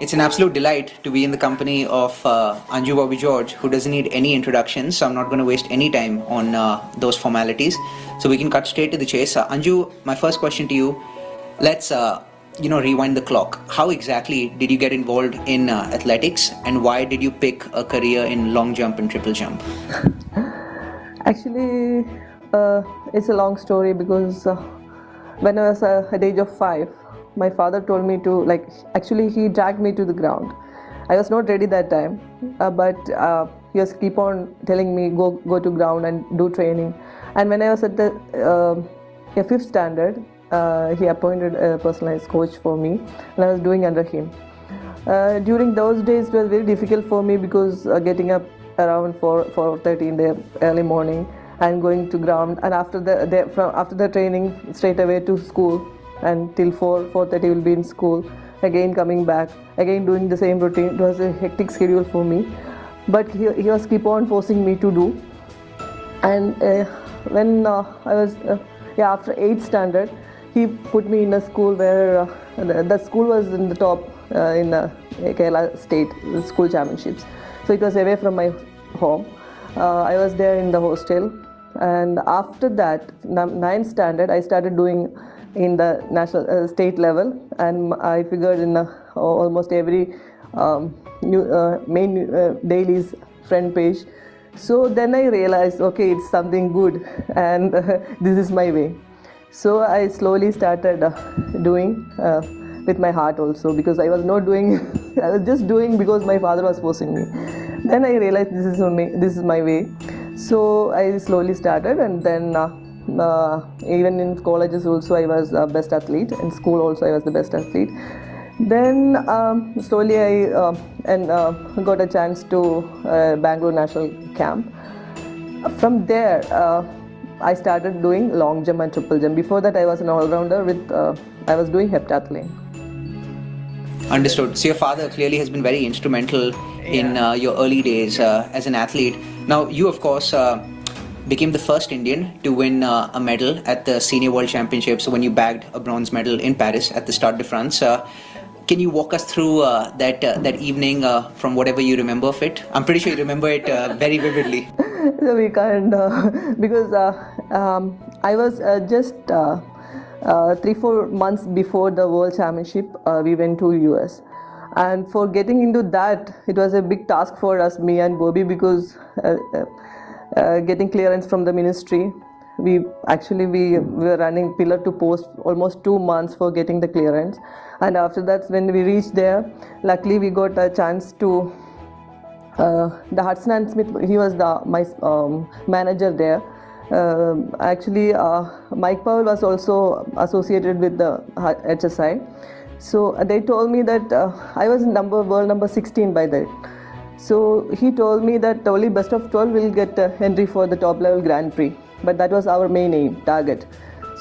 It's an absolute delight to be in the company of Anju Bobby George, who doesn't need any introductions, so I'm not going to waste any time on those formalities. So we can cut straight to the chase. Anju, my first question to you, let's rewind the clock. How exactly did you get involved in athletics, and why did you pick a career in long jump and triple jump? Actually, it's a long story because when I was at the age of 5, my father told me to, actually he dragged me to the ground. I was not ready that time, but he was keep on telling me go to ground and do training. And when I was at the 5th standard, he appointed a personalized coach for me, and I was doing under him. During those days, it was very difficult for me because getting up around 4:30 in the early morning and going to ground, and after the training straight away to school, and till 4:30 will be in school, again coming back, again doing the same routine. It was a hectic schedule for me, but he was keep on forcing me to do. And when I was after 8th standard, he put me in a school where the school was in the top in Kerala State School Championships. So it was away from my home. I was there in the hostel, and after that, 9th standard, I started doing in the national state level, and I figured in almost every main dailies front page. So then I realized, okay, it's something good, and this is my way. So I slowly started doing with my heart also, because I was not doing I was just doing because my father was forcing me. Then I realized this is my way. So I slowly started, and then even in colleges also I was best athlete. In school also I was the best athlete. Then slowly I got a chance to Bangalore National Camp. From there I started doing long jump and triple jump. Before that I was an all-rounder with I was doing heptathlon. Understood. So your father clearly has been very instrumental in your early days as an athlete. Now you, of course, became the first Indian to win a medal at the Senior World Championships when you bagged a bronze medal in Paris at the Stade de France. Can you walk us through that evening from wwhatever you remember of it? I'm pretty sure you remember it very vividly. So we can't because I was just 3-4 months before the World Championship. We went to US, and for getting into that, it was a big task for us, me and Bobby, because getting clearance from the ministry. We were running pillar to post almost 2 months for getting the clearance, and after that, when we reached there, luckily we got a chance to the Hudson and Smith. He was my manager there. Mike Powell was also associated with the HSI. So they told me that I was world number 16 by then. So he told me that only best of 12 will get entry for the top level Grand Prix, but that was our main target.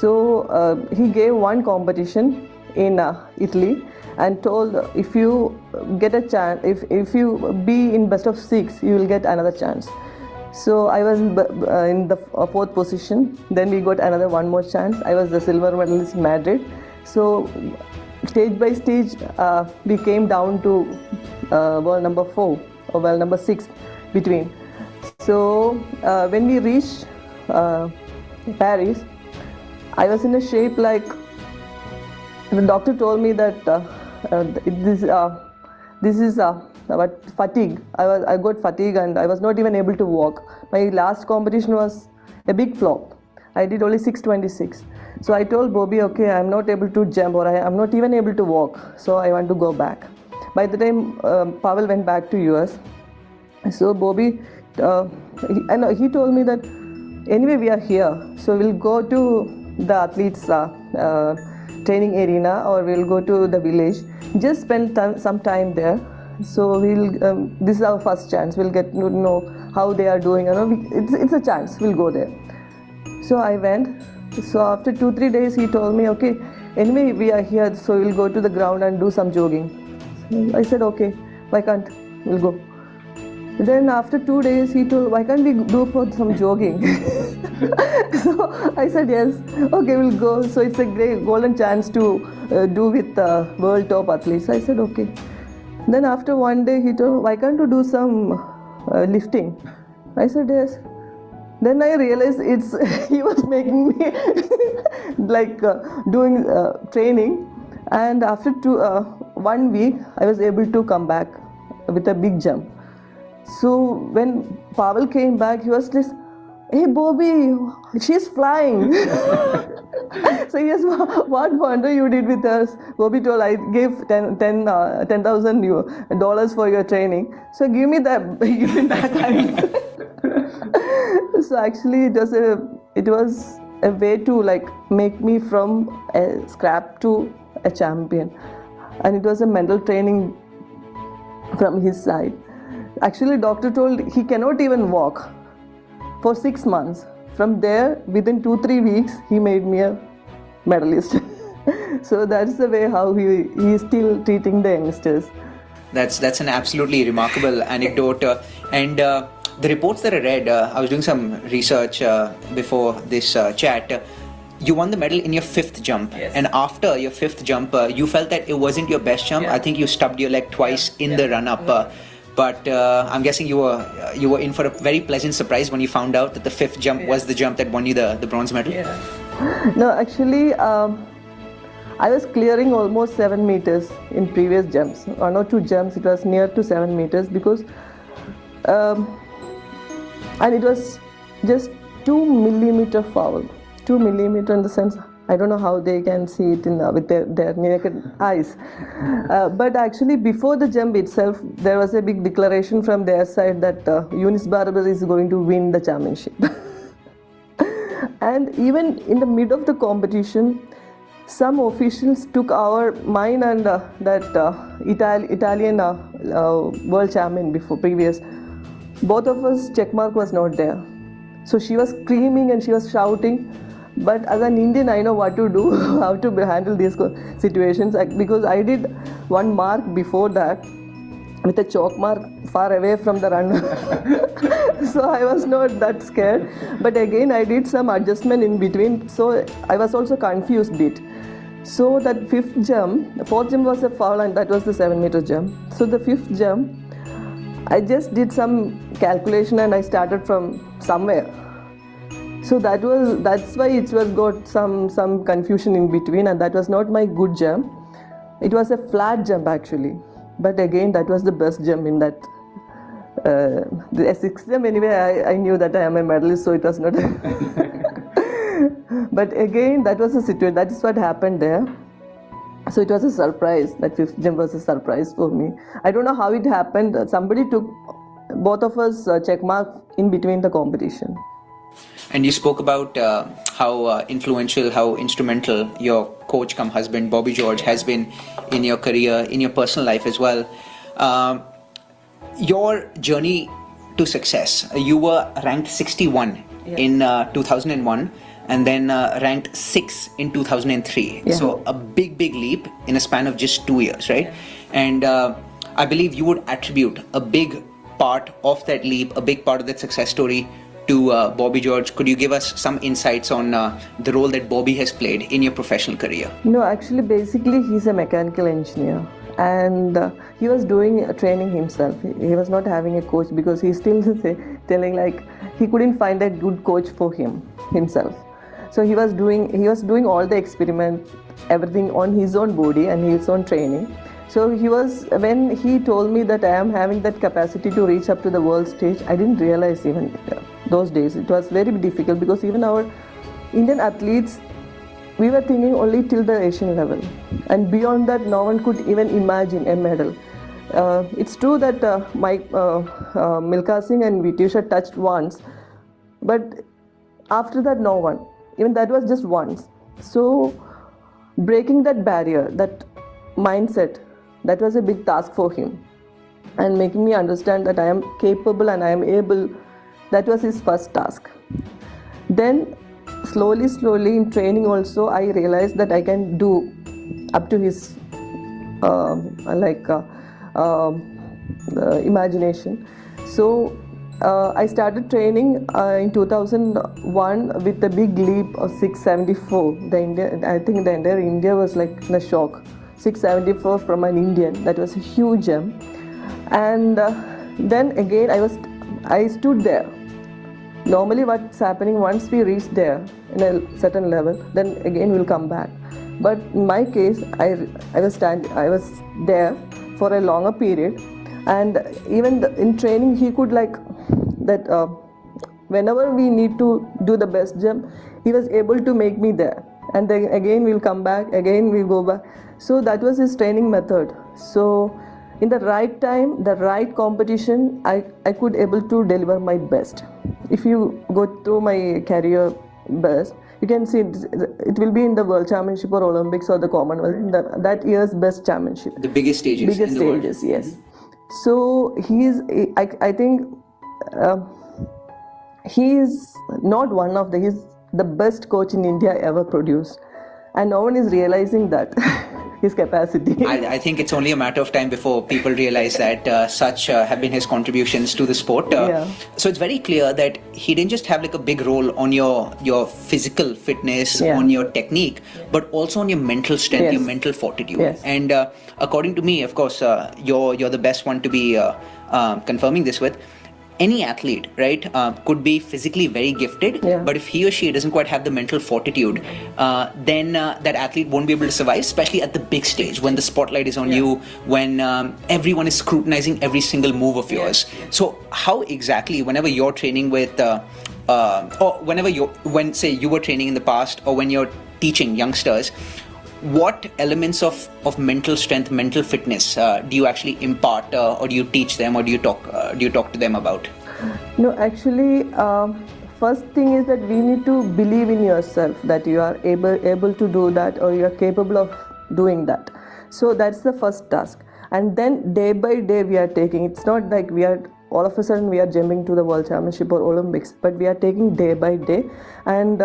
So he gave one competition in Italy and told, if you get a chance, if you be in best of 6, you will get another chance. So I was in the 4th position. Then we got one more chance. I was the silver medalist in Madrid. So stage by stage, we came down to world number 4 or world number 6 between. So when we reached Paris, I was in a shape like, the doctor told me that this is but fatigue. I got fatigue, and I was not even able to walk. My last competition was a big flop. I did only 6:26. So I told Bobby, okay, I'm not able to jump, or I'm not even able to walk. So I want to go back. By the time Pavel went back to US, so Bobby, he told me that anyway we are here, so we'll go to the athletes training arena, or we'll go to the village. Just spend some time there. So this is our first chance. We'll get to know how they are doing. It's a chance. We'll go there. So I went. So after 2-3 days, he told me, okay, anyway we are here, so we'll go to the ground and do some jogging. So I said, okay, why can't? We'll go. Then after 2 days, he told, why can't we do for some jogging? So I said, yes, okay, we'll go. So it's a great golden chance to do with world top athletes. I said, okay. Then after one day he told, why can't you do some lifting? I said yes. Then I realized it's he was making me like doing training, and after 1 week I was able to come back with a big jump. So when Pavel came back, he was just, hey Bobby, she's flying. So yes, what wonder you did with us? Bobby told, I gave $10,000 for your training. So give me that, give me back. So actually it was a way to like make me from a scrap to a champion, and it was a mental training from his side. Actually, doctor told he cannot even walk for 6 months. From there, within 2-3 weeks, he made me a medalist. So that's the way how he is still treating the youngsters. That's an absolutely remarkable anecdote. And the reports that I read, I was doing some research before this chat. You won the medal in your 5th jump, and after your 5th jump, you felt that it wasn't your best jump. I think you stubbed your leg twice in the run-up. But I'm guessing you were in for a very pleasant surprise when you found out that the 5th jump was the jump that won you the bronze medal. No, actually, I was clearing almost 7 meters in previous jumps. 1 or 2 jumps, it was near to 7 meters because, and it was just 2 millimeter foul. 2 millimeter in the sense, I don't know how they can see it with their naked eyes. But actually, before the jump itself, there was a big declaration from their side that Eunice Barber is going to win the championship. And even in the mid of the competition, some officials took mine and that Italian world champion previous. Both of us, check mark was not there. So she was screaming and she was shouting. But as an Indian, I know what to do, how to handle these situations, because I did one mark before that with a chalk mark far away from the runner. So I was not that scared. But again, I did some adjustment in between, so I was also confused a bit. So that 5th jump, the 4th jump was a foul and that was the 7 meter jump. So the 5th jump, I just did some calculation and I started from somewhere. So that's why it was got some confusion in between, and that was not my good jump. It was a flat jump actually, but again that was the best jump in that. The 6th jump anyway, I knew that I am a medalist, so it was not. But again, that was a situation. That is what happened there. So it was a surprise. That 5th jump was a surprise for me. I don't know how it happened. Somebody took both of us check mark in between the competition. And you spoke about how influential, how instrumental your coach cum husband, Bobby George, has been in your career, in your personal life as well. Your journey to success, you were ranked 61 in 2001 and then ranked 6 in 2003. Yeah. So a big leap in a span of just 2 years, right? Yeah. And I believe you would attribute a big part of that leap, a big part of that success story to Bobby George. Could you give us some insights on the role that Bobby has played in your professional career? No, actually, basically, he's a mechanical engineer, and he was doing training himself. He was not having a coach because he's still telling like he couldn't find a good coach for himself. So he was doing all the experiment, everything on his own body and his own training. So when he told me that I am having that capacity to reach up to the world stage, I didn't realize even those days. It was very difficult because even our Indian athletes, we were thinking only till the Asian level. And beyond that, no one could even imagine a medal. It's true that Milkha Singh and Vitusha touched once, but after that, no one. Even that was just once. So breaking that barrier, that mindset, that was a big task for him, and making me understand that I am capable and I am able, that was his first task. Then slowly in training also, I realized that I can do up to his imagination. So I started training in 2001 with a big leap of 674. I think the entire India was like in a shock. 674 from an Indian. That was a huge jump. And then again I stood there. Normally what's happening, once we reach there in a certain level, then again we'll come back. But in my case, I was there for a longer period, and even in training he could like that whenever we need to do the best jump, he was able to make me there, and then again we'll come back, again we'll go back. So that was his training method. So in the right time, the right competition, I could able to deliver my best. If you go through my career best, you can see it will be in the World Championship or Olympics or the Commonwealth, that year's best championship. The biggest stages in the world. Yes. So I think he is not one of he's the best coach in India ever produced, and no one is realizing that his capacity. I think it's only a matter of time before people realize that such have been his contributions to the sport. So it's very clear that he didn't just have like a big role on your physical fitness, on your technique, but also on your mental strength, your mental fortitude. And according to me, of course, you're the best one to be confirming this with. Any athlete, right, could be physically very gifted, but if he or she doesn't quite have the mental fortitude, then that athlete won't be able to survive, especially at the big stage when the spotlight is on you, when everyone is scrutinizing every single move of yours. So how exactly, whenever you're training with, or when say you were training in the past, or when you're teaching youngsters, what elements of mental strength, mental fitness do you actually impart, or do you teach them, or do you talk to them about? No, actually, first thing is that we need to believe in yourself that you are able to do that, or you are capable of doing that. So that's the first task. And then day by day we are taking. It's not like we are all of a sudden we are jumping to the World Championship or Olympics, but we are taking day by day. And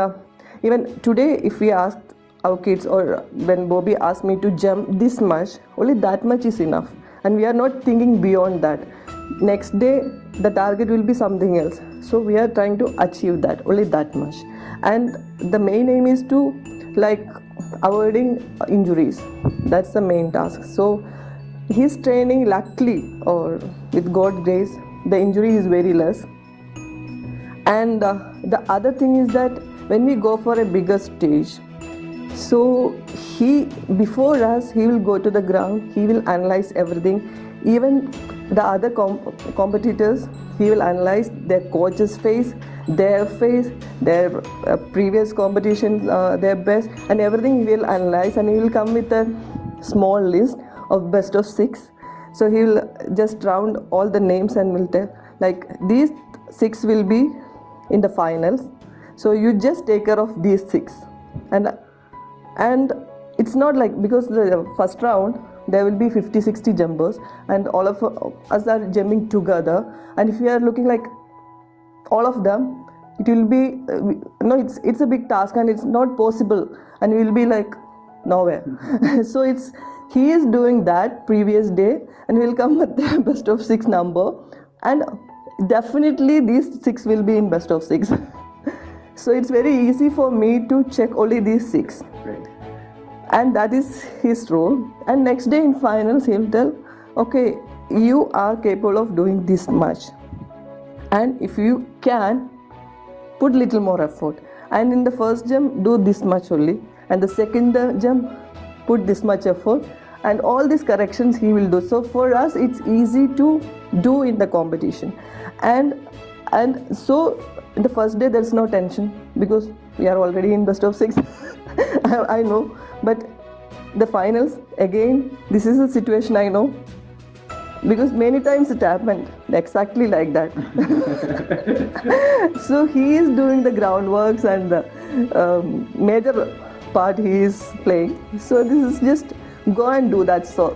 even today, if we ask our kids, or when Bobby asked me to jump this much, only that much is enough, and we are not thinking beyond that. Next day the target will be something else, so we are trying to achieve that, only that much. And the main aim is to like avoiding injuries. That's the main task. So his training, luckily or with God's grace, the injury is very less. And the other thing is that when we go for a bigger stage, so before us, he will go to the ground, he will analyze everything. Even the other competitors, he will analyze their coach's face, their previous competition, their best, and everything he will analyze, and he will come with a small list of best of 6. So he will just round all the names and will tell, like, these 6 will be in the finals, so you just take care of these 6. And it's not like, because the first round there will be 50-60 jumpers, and all of us are jumping together, and if we are looking like all of them, it will be it's a big task, and it's not possible, and we will be like nowhere. So he is doing that previous day, and we will come with the best of 6 number, and definitely these 6 will be in best of 6. So it's very easy for me to check only these 6. Right. And that is his role. And next day in finals, he'll tell, okay, you are capable of doing this much, and if you can, put little more effort. And in the first jump, do this much only, and the second jump, put this much effort, and all these corrections he will do. So for us, it's easy to do in the competition. And so in the first day there's no tension, because we are already in best of 6. I know, but the finals, again, this is a situation I know, because many times it happened exactly like that. So he is doing the groundworks, and the major part he is playing. So this is just go and do that, so.